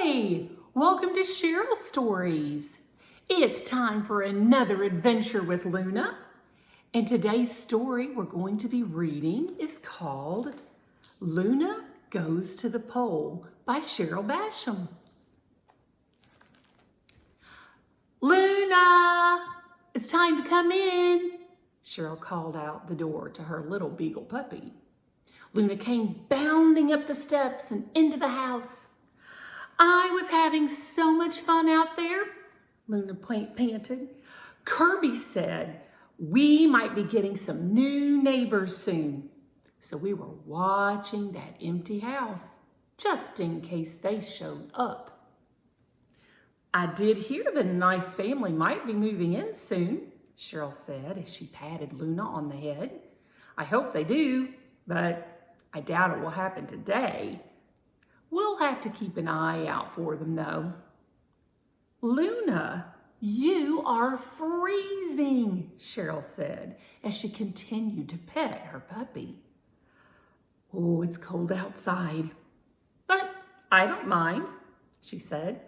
Hey, welcome to Cheryl Stories. It's time for another adventure with Luna. And today's story we're going to be reading is called Luna Goes to the Pole by Cheryl Basham. Luna, it's time to come in, Cheryl called out the door to her little beagle puppy. Luna came bounding up the steps and into the house. I was having so much fun out there, Luna panted. Kirby said we might be getting some new neighbors soon. So we were watching that empty house just in case they showed up. I did hear the nice family might be moving in soon, Cheryl said as she patted Luna on the head. I hope they do, but I doubt it will happen today. We'll have to keep an eye out for them, though. Luna, you are freezing, Cheryl said as she continued to pet her puppy. Oh, it's cold outside, but I don't mind, she said.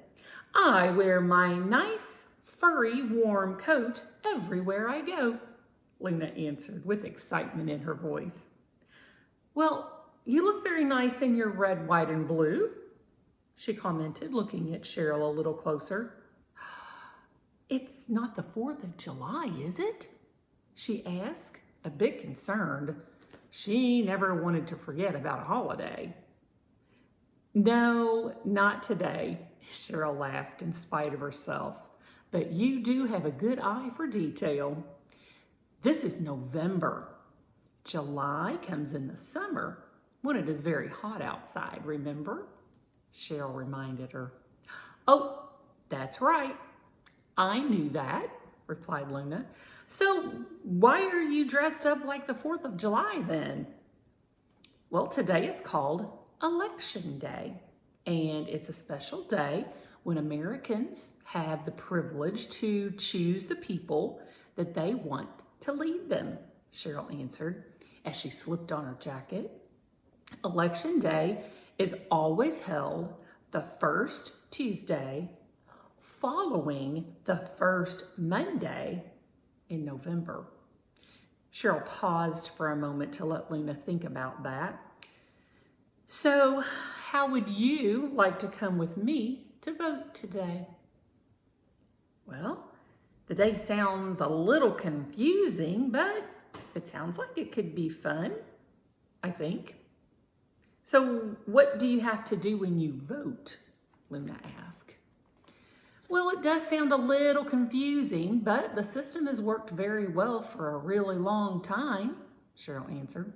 I wear my nice, furry, warm coat everywhere I go, Luna answered with excitement in her voice. Well, you look very nice in your red, white, and blue, she commented, looking at Cheryl a little closer. It's not the 4th of July, is it? She asked, a bit concerned. She never wanted to forget about a holiday. No, not today, Cheryl laughed in spite of herself. But you do have a good eye for detail. This is November. July comes in the summer when it is very hot outside, remember? Cheryl reminded her. Oh, that's right. I knew that, replied Luna. So why are you dressed up like the 4th of July then? Well, today is called Election Day, and it's a special day when Americans have the privilege to choose the people that they want to lead them, Cheryl answered as she slipped on her jacket. Election Day is always held the first Tuesday following the first Monday in November. Cheryl paused for a moment to let Luna think about that. So, how would you like to come with me to vote today? Well, the day sounds a little confusing, but it sounds like it could be fun, I think. So what do you have to do when you vote? Luna asked. Well, it does sound a little confusing, but the system has worked very well for a really long time, Cheryl answered.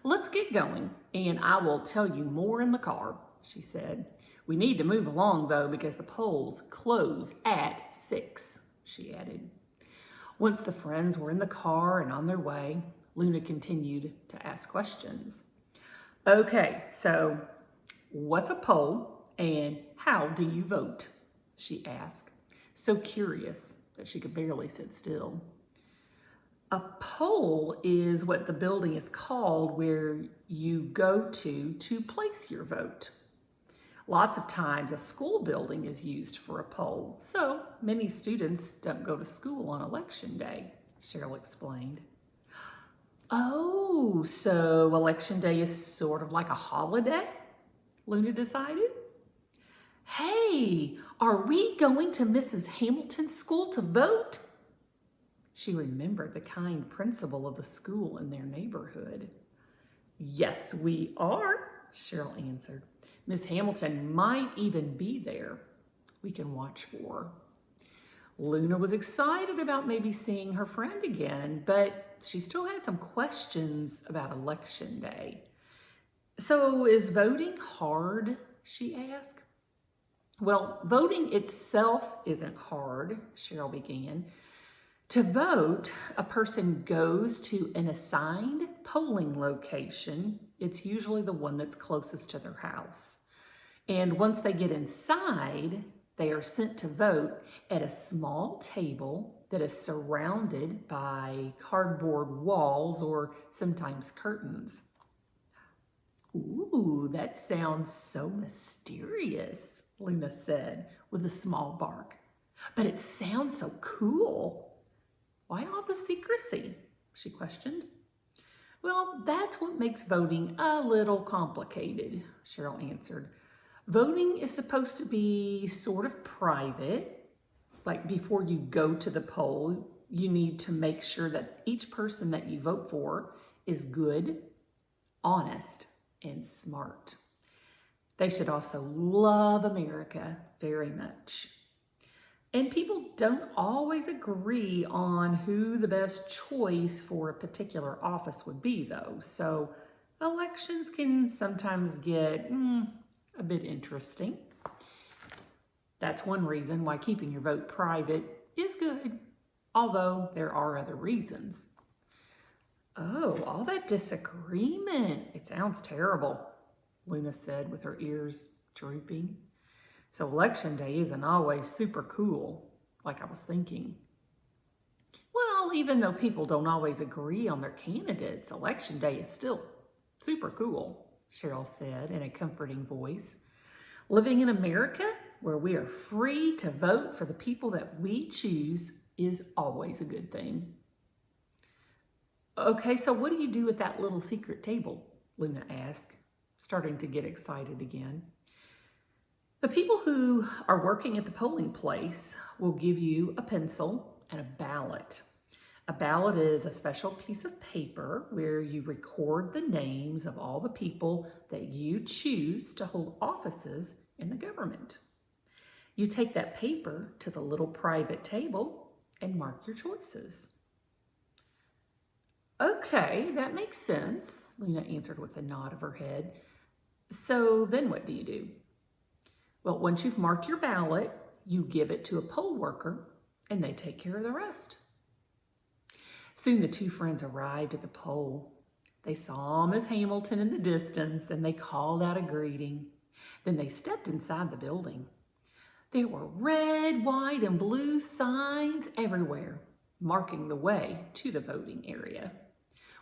Let's get going, and I will tell you more in the car, she said. We need to move along, though, because the polls close at 6, she added. Once the friends were in the car and on their way, Luna continued to ask questions. Okay, so what's a poll and how do you vote? She asked, so curious that she could barely sit still. A poll is what the building is called where you go to place your vote. Lots of times a school building is used for a poll, so many students don't go to school on Election Day, Cheryl explained. Oh, so Election Day is sort of like a holiday, Luna decided. Hey, are we going to Mrs. Hamilton's school to vote? She remembered the kind principal of the school in their neighborhood. Yes, we are, Cheryl answered. Miss Hamilton might even be there. We can watch for her. Luna was excited about maybe seeing her friend again, but she still had some questions about Election Day. So is voting hard? She asked. Well, voting itself isn't hard, Cheryl began. To vote, a person goes to an assigned polling location. It's usually the one that's closest to their house. And once they get inside, they are sent to vote at a small table that is surrounded by cardboard walls or sometimes curtains. Ooh, that sounds so mysterious, Luna said with a small bark. But it sounds so cool. Why all the secrecy? She questioned. Well, that's what makes voting a little complicated, Cheryl answered. Voting is supposed to be sort of private. Like before you go to the poll, you need to make sure that each person that you vote for is good, honest, and smart. They should also love America very much. And people don't always agree on who the best choice for a particular office would be, though. So elections can sometimes get a bit interesting. That's one reason why keeping your vote private is good, although there are other reasons. Oh, all that disagreement. It sounds terrible, Luna said with her ears drooping. So election day isn't always super cool, like I was thinking. Well, even though people don't always agree on their candidates, election day is still super cool, Cheryl said in a comforting voice. Living in America, where we are free to vote for the people that we choose, is always a good thing. Okay, so what do you do at that little secret table? Luna asked, starting to get excited again. The people who are working at the polling place will give you a pencil and a ballot. A ballot is a special piece of paper where you record the names of all the people that you choose to hold offices in the government. You take that paper to the little private table and mark your choices. Okay, that makes sense, Luna answered with a nod of her head. So then what do you do? Well, once you've marked your ballot, you give it to a poll worker and they take care of the rest. Soon the two friends arrived at the poll. They saw Miss Hamilton in the distance and they called out a greeting. Then they stepped inside the building. There were red, white, and blue signs everywhere, marking the way to the voting area.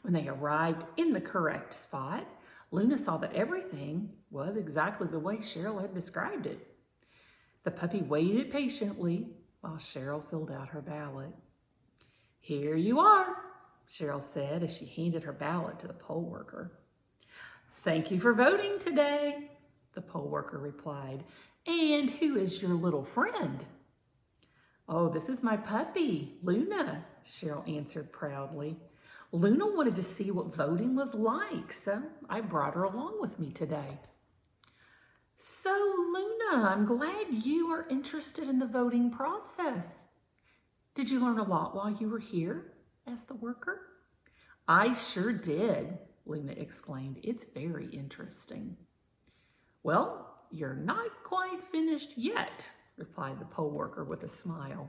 When they arrived in the correct spot, Luna saw that everything was exactly the way Cheryl had described it. The puppy waited patiently while Cheryl filled out her ballot. Here you are, Cheryl said as she handed her ballot to the poll worker. Thank you for voting today, the poll worker replied. And who is your little friend? Oh, this is my puppy, Luna, Cheryl answered proudly. Luna wanted to see what voting was like, so I brought her along with me today. So, Luna, I'm glad you are interested in the voting process. Did you learn a lot while you were here? Asked the worker. I sure did, Luna exclaimed. It's very interesting. Well, you're not quite finished yet, replied the poll worker with a smile.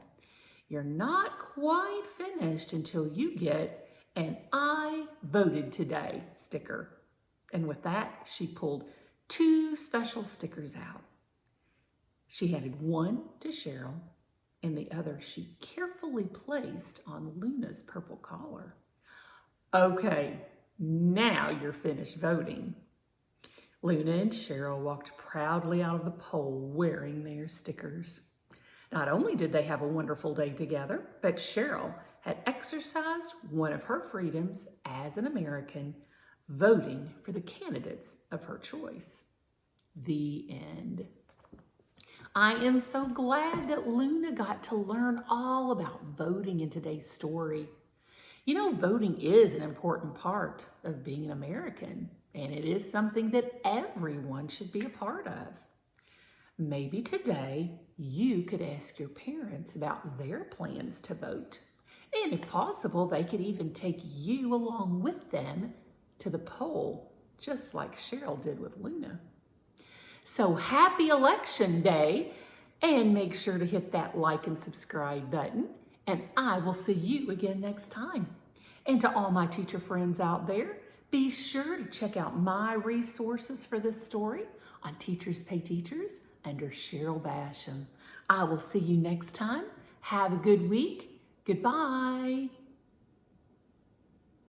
You're not quite finished until you get an I voted today sticker. And with that, she pulled 2 special stickers out. She handed one to Cheryl and the other she carefully placed on Luna's purple collar. Okay, now you're finished voting. Luna and Cheryl walked proudly out of the poll wearing their stickers. Not only did they have a wonderful day together, but Cheryl had exercised one of her freedoms as an American, voting for the candidates of her choice. The end. I am so glad that Luna got to learn all about voting in today's story. You know, voting is an important part of being an American, and it is something that everyone should be a part of. Maybe today you could ask your parents about their plans to vote. And if possible, they could even take you along with them to the poll, just like Cheryl did with Luna. So happy Election Day, and make sure to hit that like and subscribe button, and I will see you again next time. And to all my teacher friends out there, be sure to check out my resources for this story on Teachers Pay Teachers under Cheryl Basham. I will see you next time. Have a good week. Goodbye.